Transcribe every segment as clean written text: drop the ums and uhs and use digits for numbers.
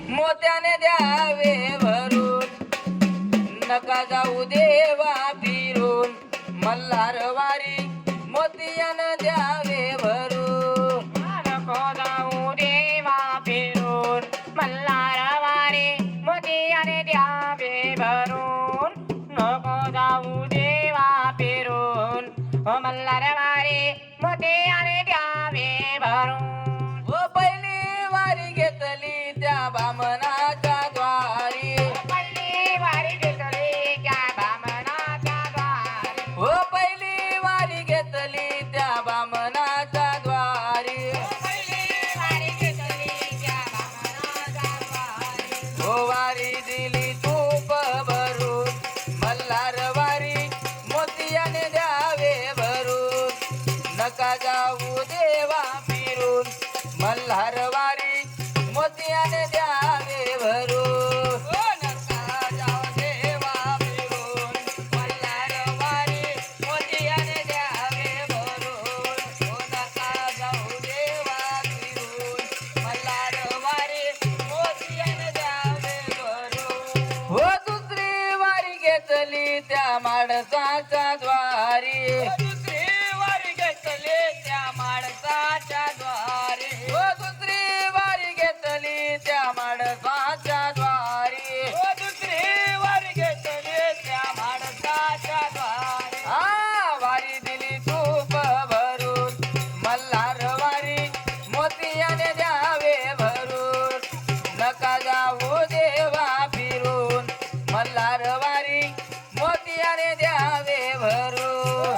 मोत्याने द्यावे भरून नका जाऊ देवा फिरून मल्हारवारी मोतियाने द्यावे भरून नको जाऊ देवा फिरून मल्हारवारी मोतियाने द्यावे भरून नको जाऊ देवा फिरून मल्हारवारी मोतियाने द्यावे भरून व पहिली वारी घेतली त्या बामणाच्या द्वारी पहिली वारी घेतली त्या बामणाच्या द्वारी व पहिली वारी घेतली त्या बामणाच्या द्वारी पहिली वारी घेतली त्या बामणाच्या द्वारी हो वारी दिली तूप भरून मल्हारवारी मोतियाने द्यावे भरून नका जाऊ देवा फिरून मल्हारवारी मोतियाने द्यावे भरून ओ नका जाऊ देवा फिरून मल्हारवारी मोतियाने द्यावे भरून ओ नका जाऊ देवा फिरून मल्हारवारी मोतियाने द्यावे भरून हो दुसरी वारी घेतली त्या माणसाच्या द्वारी दुसरी वारी घेतली त्या माणसाच्या द्वारे हो दुसरी वारी घेतली त्या माणसाच्या द्वारी दुसरी वारी घेतली त्या माणसाच्या द्वारे वारी दिली तूप भरून मल्हारवारी मोतियाने द्यावे भरून नका जाऊ देवा फिरून मल्हारवारी मोतियाने द्यावे भरून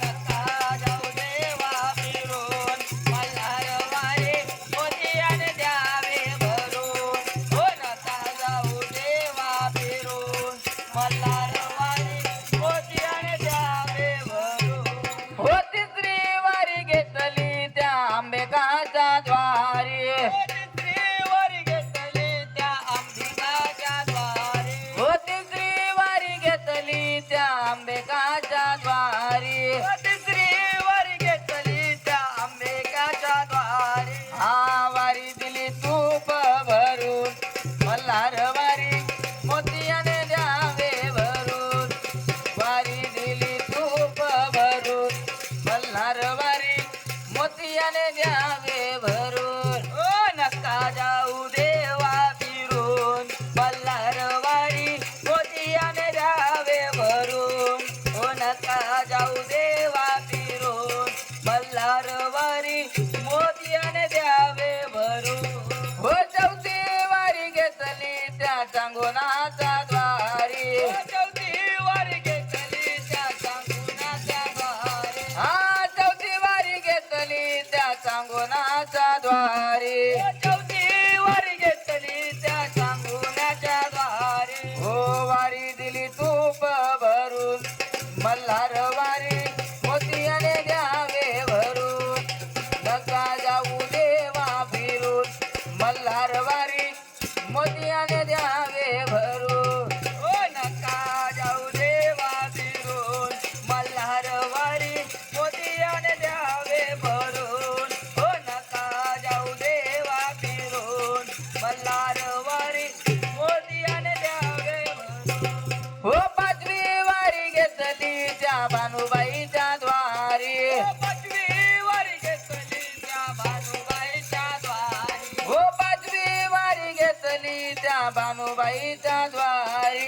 नका जाऊ देवा फिरून मल्हारवारी मोतियाने द्यावे भरून हो नका जाऊ देवा फिरून मल्हारवारी मोतियाने द्यावे भरून हो तिसरी वारी घेतली त्या आंबेकाच्या द्वारी तिसरी वारी घेतली त्या अंबिकाच्या द्वारे हो तिसरी वारी घेतली त्या आंबेकाच्या द्वारी तिसरी वारी घेतली त्या अंबिकाच्या द्वारे वारी दिली तूप भरून मल्हारवारी मोतियाने द्यावे भरून वारी दिली तूप भरून मल्हारवारी मोतियाने द्यावे भरून ओ नका जाऊ देवा फिरून मल्हारवारी मोतियाने द्यावे भरून ओ नका जाऊ देवा फिरून मल्हारवारी मोतियाने द्यावे भरून हो चौथी वारी घेतली त्या चांगोनाच्या द्वारी चौथी वारी घेतली त्या चांगुणाच्या द्वारे चौथी वारी घेतली त्या चांगोनाच्या द्वारी चौथी वारी घेतली त्या चांगुणाच्या द्वारे हो वारी दिली तूप भरून मल्हारवारी मोतियाने द्यावे भरून नका जाऊ देवा फिरून मल्हारवारी मोतियाने द्यावे भरून ओ नका जाऊ देवा फिरून मल्हारवारी मोतियाने द्यावे भरून ओ नका जाऊ देवा फिरून मल्हारवारी मोतियाने द्यावे भरून हो पाचवी वारी घेतली त्या भानुबाईच्या द्वारी पाचवी वारी घेतली त्या भानुबाईच्या द्वारी हो पाचवी वारी घेतली त्या भानुबाईच्या द्वारी